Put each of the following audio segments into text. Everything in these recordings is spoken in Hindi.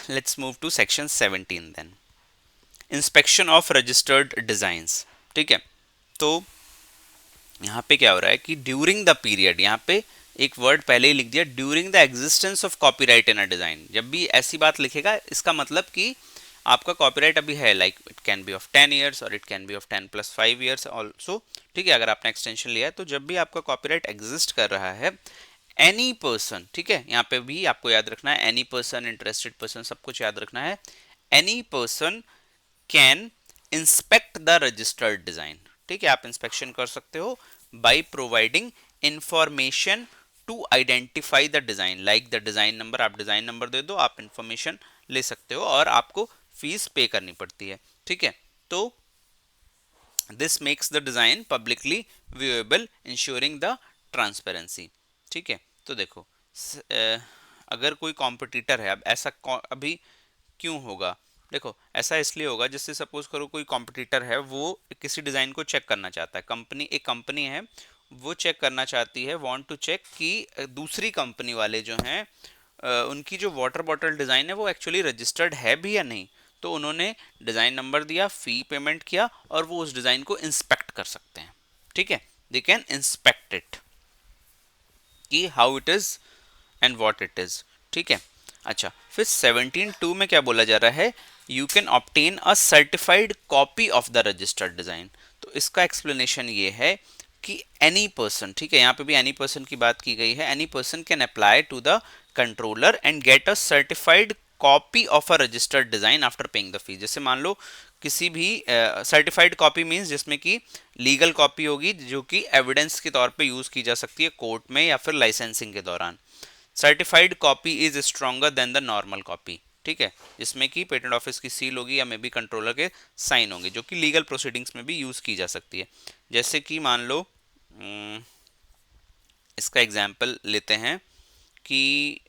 Let's move to section 17 then. Inspection of registered designs. ठीक है, तो यहाँ पे क्या हो रहा है कि ड्यूरिंग द पीरियड, यहाँ पे एक वर्ड पहले ही लिख दिया, during the existence of copyright in a design. जब भी ऐसी बात लिखेगा इसका मतलब कि आपका कॉपीराइट अभी है, like it can be of 10 years और it can be of 10+5 years also. ठीक है, अगर आपने एक्सटेंशन लिया है तो जब भी आपका कॉपीराइट एग्जिस्ट कर रहा है, एनी पर्सन, ठीक है, यहाँ पे भी आपको याद रखना है, एनी पर्सन, इंटरेस्टेड पर्सन, सब कुछ याद रखना है। Any person can inspect the registered design. ठीक है, आप इंस्पेक्शन कर सकते हो by providing information to identify the design, like the design number. आप डिजाइन नंबर दे दो, आप इंफॉर्मेशन ले सकते हो और आपको फीस पे करनी पड़ती है। ठीक है, तो this makes the design publicly viewable, ensuring the transparency. ठीक है, तो देखो अगर कोई कॉम्पिटिटर है, अब ऐसा अभी क्यों होगा? देखो ऐसा इसलिए होगा, जैसे सपोज करो कोई कॉम्पिटिटर है, वो किसी डिजाइन को चेक करना चाहता है। एक कंपनी है, वो चेक करना चाहती है, वांट टू चेक कि दूसरी कंपनी वाले जो हैं उनकी जो वाटर बॉटल डिजाइन है वो एक्चुअली रजिस्टर्ड है भी या नहीं। तो उन्होंने डिजाइन नंबर दिया, फी पेमेंट किया और वो उस डिजाइन को इंस्पेक्ट कर सकते हैं। ठीक है, दे कैन इंस्पेक्ट इट कि how it is and what it is. ठीक है, अच्छा, फिर 17(2) में क्या बोला जा रहा है? You can obtain a certified copy of the registered design. तो इसका एक्सप्लेनेशन ये है कि एनी पर्सन, ठीक है, यहाँ पे भी एनी पर्सन की बात की गई है, any person can apply to the controller and get a certified copy of a registered design after paying the fee. जैसे मान लो किसी भी सर्टिफाइड कॉपी मींस जिसमें कि लीगल कॉपी होगी, जो कि एविडेंस के तौर पे यूज की जा सकती है कोर्ट में या फिर लाइसेंसिंग के दौरान। Certified copy is stronger than the normal copy. ठीक है, जिसमें कि पेटेंट ऑफिस की सील होगी या मे बी कंट्रोलर के साइन होंगे, जो कि लीगल प्रोसीडिंग्स में भी यूज की जा सकती है। जैसे कि मान लो इसका एग्जाम्पल लेते हैं कि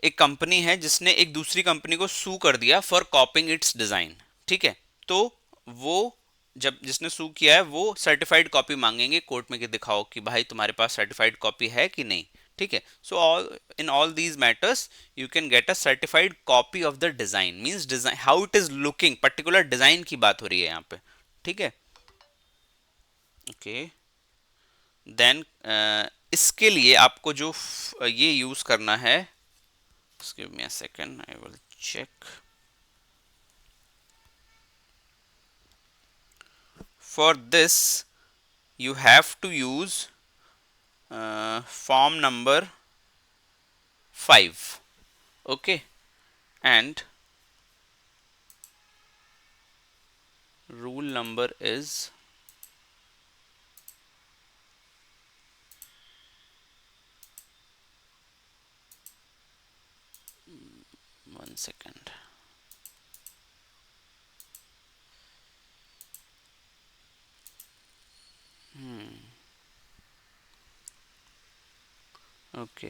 एक कंपनी है जिसने एक दूसरी कंपनी को सू कर दिया फॉर कॉपिंग इट्स डिजाइन। ठीक है, तो वो जब जिसने सू किया है वो सर्टिफाइड कॉपी मांगेंगे कोर्ट में कि दिखाओ कि भाई तुम्हारे पास सर्टिफाइड कॉपी है कि नहीं। ठीक है, so all in all these matters you can get a certified copy of the design, means design how it is looking, particular design की बात हो रही है यहाँ पे। ठीक है, ओके, देन इसके लिए आपको जो ये यूज करना है, just give me a second, I will check. For this you have to use form number 5. Okay, and rule number is 1 second. Okay,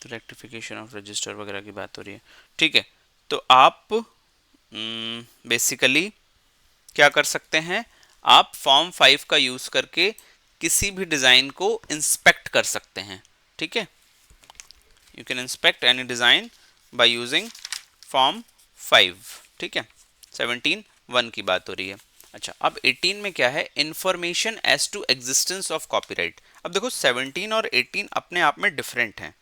तो रेक्टिफिकेशन ऑफ रजिस्टर वगैरह की बात हो रही है। ठीक है, तो आप बेसिकली क्या कर सकते हैं? आप फॉर्म 5 का यूज करके किसी भी डिजाइन को इंस्पेक्ट कर सकते हैं। ठीक है, you can inspect any design by using form 5। ठीक है, 17(1) की बात हो रही है। अच्छा, अब 18 में क्या है? Information as to existence of copyright. अब देखो 17 और 18 अपने आप में डिफरेंट हैं।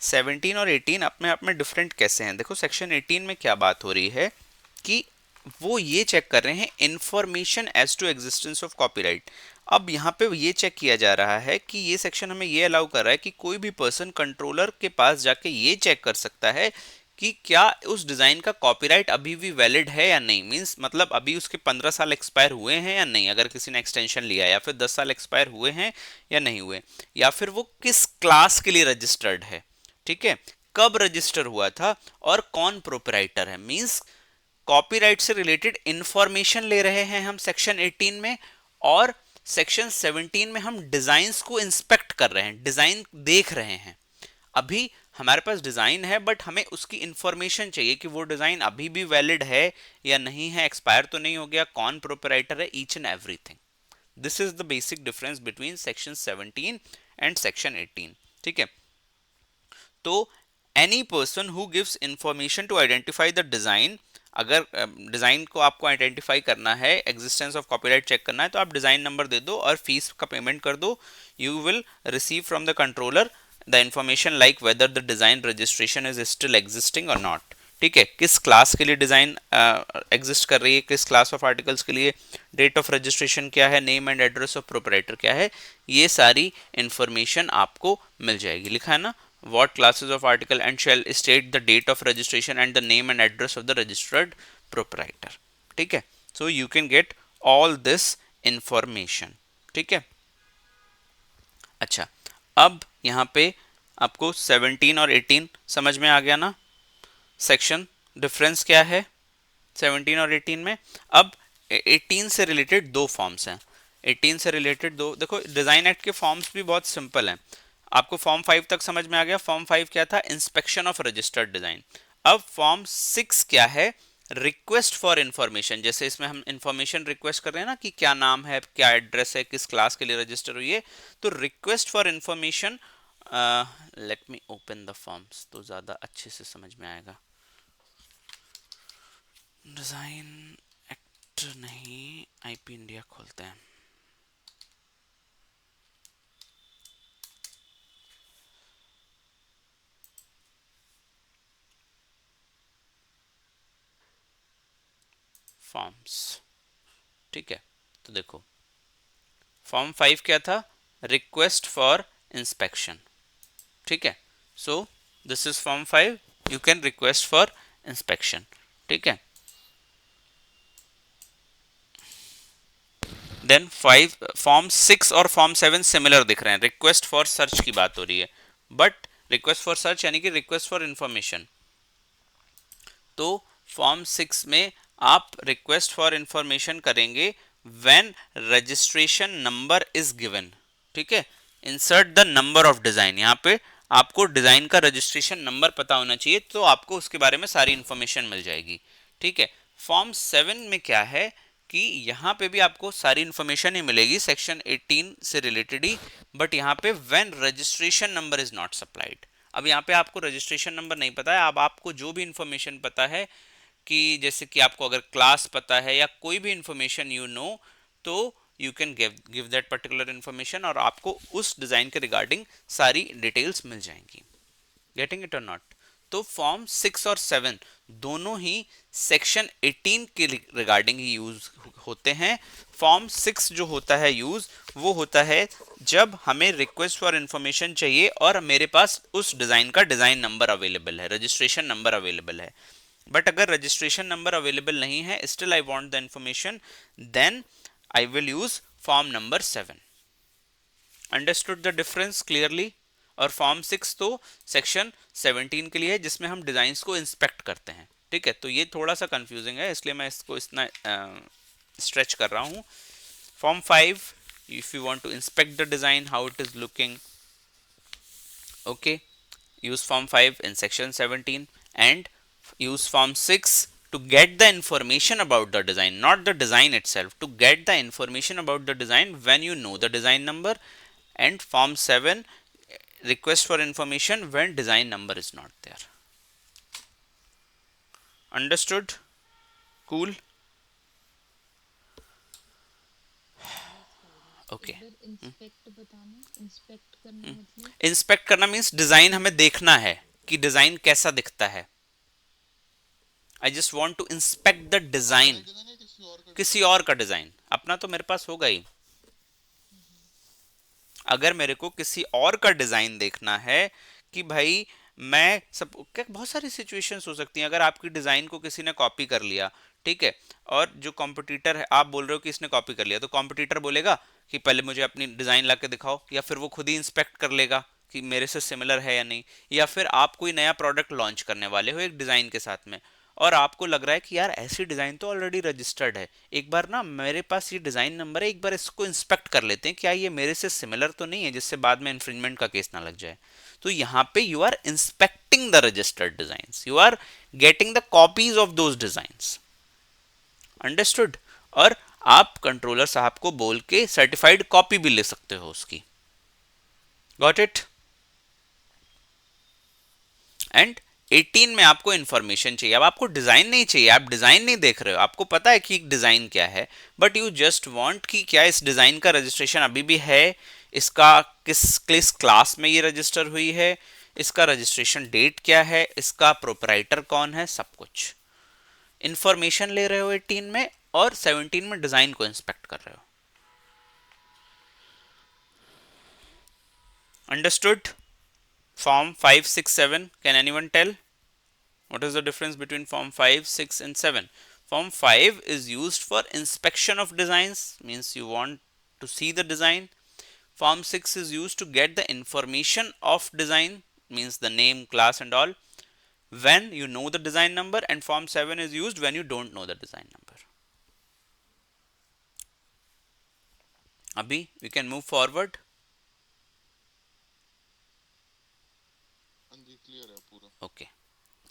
17 और 18 अपने आप में डिफरेंट कैसे हैं? देखो सेक्शन 18 में क्या बात हो रही है कि वो ये चेक कर रहे हैं information as to existence of copyright. अब यहाँ पे ये चेक किया जा रहा है कि ये सेक्शन हमें ये अलाउ कर रहा है कि कोई भी पर्सन कंट्रोलर के पास जाके ये चेक कर सकता है कि क्या उस डिजाइन का कॉपीराइट अभी भी वैलिड है या नहीं। मींस मतलब अभी उसके 15 साल एक्सपायर हुए हैं या नहीं, अगर किसी ने एक्सटेंशन लिया, या फिर 10 साल एक्सपायर हुए हैं या नहीं हुए, या फिर वो किस क्लास के लिए रजिस्टर्ड है। ठीक है, कब रजिस्टर हुआ था और कौन प्रोपराइटर है। मींस कॉपीराइट से रिलेटेड इंफॉर्मेशन ले रहे हैं हम सेक्शन 18 में, और सेक्शन 17 में हम डिजाइन्स को इंस्पेक्ट कर रहे हैं, डिजाइन देख रहे हैं। अभी हमारे पास डिजाइन है बट हमें उसकी इंफॉर्मेशन चाहिए कि वो डिजाइन अभी भी वैलिड है या नहीं है, एक्सपायर तो नहीं हो गया, कौन प्रोपराइटर है, each and everything. This is the basic difference between section 17 and section 18। ठीक है, तो any person who gives information to identify the design, अगर डिजाइन को आपको आइडेंटिफाई करना है, एग्जिस्टेंस ऑफ कॉपीराइट चेक करना है, तो आप डिजाइन नंबर दे दो और फीस का पेमेंट कर दो. You will receive from the controller the information like whether the design registration is still existing और नॉट. ठीक है, किस क्लास के लिए डिजाइन एग्जिस्ट कर रही है, किस क्लास ऑफ आर्टिकल्स के लिए, डेट ऑफ रजिस्ट्रेशन क्या है, name and address of proprietor क्या है, ये सारी इंफॉर्मेशन आपको मिल जाएगी. लिखा है ना, what classes of article and shall state the date of registration and the name and address of the registered proprietor. ठीक है, so you can get all this information. ठीक है, अच्छा, अब यहाँ पे आपको 17 और 18 समझ में आ गया ना. सेक्शन डिफरेंस क्या है 17 और 18 में. अब 18 से रिलेटेड दो फॉर्म्स हैं. 18 से रिलेटेड दो, देखो डिजाइन एक्ट के फॉर्म्स भी बहुत सिंपल हैं. आपको फॉर्म 5 तक समझ में आ गया. फॉर्म 5 क्या था, इंस्पेक्शन ऑफ रजिस्टर्ड डिजाइन. अब फॉर्म 6 क्या है, रिक्वेस्ट फॉर इंफॉर्मेशन. जैसे इसमें हम इंफॉर्मेशन रिक्वेस्ट कर रहे हैं ना कि क्या नाम है, क्या एड्रेस है, किस क्लास के लिए रजिस्टर हुई है, तो request for information. Let me open the forms तो ज़्यादा अच्छे से समझ में आएगा. डिज़ाइन एक्ट नहीं, आईपी इंडिया खोलते हैं. फॉर्म्स, ठीक है, तो देखो फॉर्म 5 क्या था, रिक्वेस्ट फॉर इंस्पेक्शन. ठीक है, so this is form 5, you can request for inspection. ठीक है, देन 5 फॉर्म 6 और फॉर्म 7 सिमिलर दिख रहे हैं. रिक्वेस्ट फॉर सर्च की बात हो रही है, बट रिक्वेस्ट फॉर सर्च यानी कि रिक्वेस्ट फॉर इंफॉर्मेशन. तो फॉर्म 6 में आप रिक्वेस्ट फॉर इंफॉर्मेशन करेंगे when registration number is given. ठीक है, insert the number of design. यहाँ पे आपको डिजाइन का रजिस्ट्रेशन नंबर पता होना चाहिए, तो आपको उसके बारे में सारी इंफॉर्मेशन मिल जाएगी. ठीक है, फॉर्म 7 में क्या है कि यहाँ पे भी आपको सारी इंफॉर्मेशन ही मिलेगी सेक्शन 18 से रिलेटेड ही, बट यहाँ पे when registration number is not supplied. अब यहाँ पे आपको रजिस्ट्रेशन नंबर नहीं पता है. अब आपको जो भी इंफॉर्मेशन पता है कि जैसे कि आपको अगर क्लास पता है या कोई भी इंफॉर्मेशन यू नो, तो you can give that particular information और आपको उस डिजाइन के रिगार्डिंग सारी डिटेल्स मिल जाएंगी. गेटिंग इट और नॉट. तो फॉर्म 6 और 7 दोनों ही सेक्शन 18 के रिगार्डिंग ही यूज होते हैं. फॉर्म 6 जो होता है यूज, वो होता है जब हमें रिक्वेस्ट फॉर इंफॉर्मेशन चाहिए और मेरे पास उस डिजाइन का डिजाइन नंबर अवेलेबल है, रजिस्ट्रेशन नंबर अवेलेबल है. बट अगर रजिस्ट्रेशन नंबर अवेलेबल नहीं है, still I want the information, then I will use form number 7. Understood the difference clearly. और फॉर्म 6 तो सेक्शन 17 के लिए है जिसमें हम डिजाइन्स को इंस्पेक्ट करते हैं. ठीक है, तो ये थोड़ा सा कंफ्यूजिंग है, इसलिए मैं इसको इतना स्ट्रेच कर रहा हूँ. Form 5, if you want to inspect the design how it is looking, okay, use form 5 in section 17 and use form 6 to get the information about the design, not the design itself, to get the information about the design when you know the design number. And form 7, request for information when design number is not there. Understood? Cool. Okay, inspect करना मीन्स डिजाइन हमें देखना है कि डिजाइन कैसा दिखता है. I just want to inspect the design. किसी और का डिजाइन, अपना तो मेरे पास होगा ही. अगर मेरे को किसी और का डिजाइन देखना है कि भाई मैं सब, क्या बहुत सारी सिचुएशंस हो सकती हैं. अगर आपकी डिजाइन को किसी ने कॉपी कर लिया, ठीक है, और जो कॉम्पिटिटर है, आप बोल रहे हो कि इसने कॉपी कर लिया, तो कॉम्पिटिटर बोलेगा कि पहले मुझे अपनी डिजाइन ला के दिखाओ, या फिर वो खुद ही इंस्पेक्ट कर लेगा कि मेरे से सिमिलर है या नहीं. या फिर आप कोई नया प्रोडक्ट लॉन्च करने वाले हो एक डिजाइन के साथ में, और आपको लग रहा है कि यार ऐसी डिजाइन तो ऑलरेडी रजिस्टर्ड है, एक बार ना मेरे पास ये डिजाइन नंबर है, एक बार इसको इंस्पेक्ट कर लेते हैं, क्या ये मेरे से सिमिलर तो नहीं है जिससे बाद में इन्फ्रिंजमेंट का केस ना लग जाए. तो यहाँ पे you are inspecting the registered designs, you are getting the copies of those designs. Understood? और आप कंट्रोलर साहब को बोल के सर्टिफाइड कॉपी भी ले सकते हो उसकी. Got it? एंड 18 में आपको इंफॉर्मेशन चाहिए। अब आपको डिजाइन नहीं चाहिए, आप डिजाइन नहीं देख रहे हो, आपको पता है कि डिजाइन क्या है, बट यू जस्ट वांट कि क्या इस डिजाइन का रजिस्ट्रेशन अभी भी है, इसका किस किस क्लास में ये रजिस्टर हुई है, इसका रजिस्ट्रेशन डेट क्या है, इसका प्रोपराइटर कौन है, सब कुछ इंफॉर्मेशन ले रहे हो 18 में, और 17 में डिजाइन को इंस्पेक्ट कर रहे हो। Understood? Form 5, 6, 7, can anyone tell what is the difference between form 5, 6 and 7? Form 5 is used for inspection of designs, means you want to see the design. Form 6 is used to get the information of design, means the name, class and all, when you know the design number. And form 7 is used when you don't know the design number. Abhi we can move forward. Okay,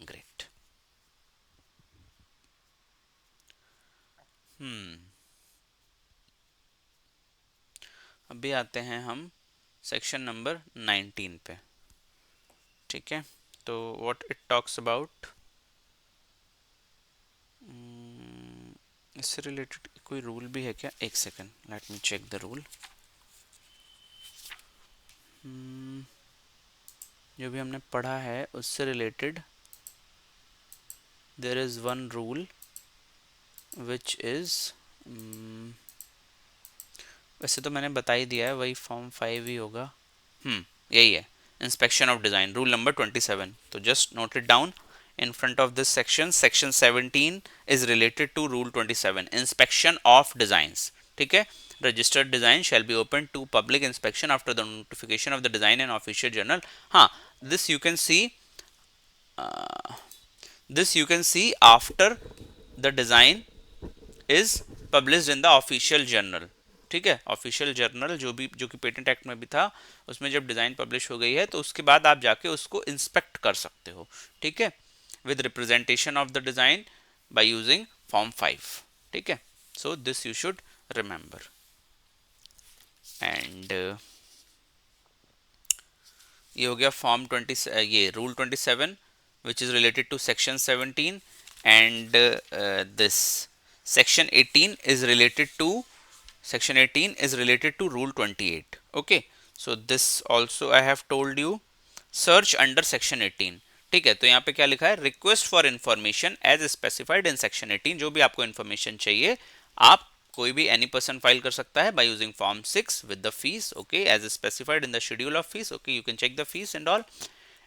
great. अभी आते हैं हम सेक्शन नंबर 19 पे, ठीक है। तो व्हाट इट टॉक्स अबाउट, इससे रिलेटेड कोई रूल भी है क्या? एक second, let me check the rule. जो भी हमने पढ़ा है उससे related there is one rule which is, वैसे तो मैंने बता ही दिया है, वही फॉर्म 5 ही होगा। यही है, inspection of design, rule number 27। तो just note it down in front of this section. Section 17 is related to rule 27, inspection of designs, ठीक है। registered design shall be open to public inspection after the notification of the design in official journal. हाँ, this you can see, this you can see after the design is published in the official journal, ठीक है। ऑफिशियल जर्नल जो कि पेटेंट एक्ट में भी था, उसमें जब डिज़ाइन पब्लिश हो गई है तो उसके बाद आप जाके उसको इंस्पेक्ट कर सकते हो, ठीक है, with representation of the design by using form 5, ठीक है। so this you should remember. and ये हो गया फॉर्म 20, ये rule 27 which is related to section 17, and this section 18 is related to, section 18 is related to rule 28. okay, so this also I have told you. search under section 18, ठीक है। तो यहाँ पे क्या लिखा है, request for information as specified in section 18। जो भी आपको इन्फॉर्मेशन चाहिए, आप कोई भी एनी पर्सन फाइल कर सकता है by using form 6 with the fees, okay, as specified in the schedule of fees, okay, you can check the fees and all,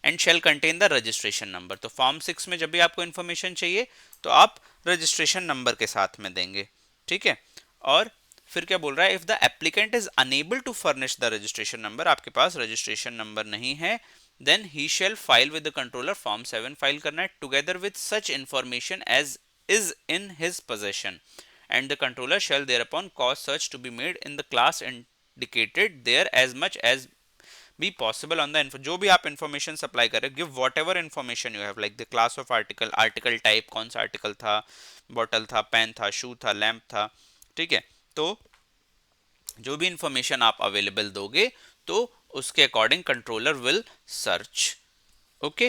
and shall contain the registration number. तो फॉर्म 6 में जब भी आपको इन्फॉर्मेशन चाहिए तो आप रजिस्ट्रेशन नंबर के साथ में देंगे, ठीक है। और फिर क्या बोल रहा है, if the applicant is unable to furnish the registration number, आपके पास रजिस्ट्रेशन नंबर नहीं है, then he shall file with the controller, form 7 file करना है, together with such information as is in his possession, and the controller shall thereupon cause search to be made in the class indicated there as much as be possible on the info। जो भी आप information supply करें, give whatever information you have, like the class of article, article type, कौन सा article था, bottle था, pen था, shoe था, lamp था, ठीक है। तो जो भी इंफॉर्मेशन आप अवेलेबल दोगे तो उसके according controller will search, okay,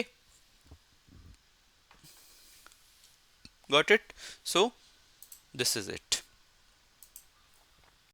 got it. So this is it.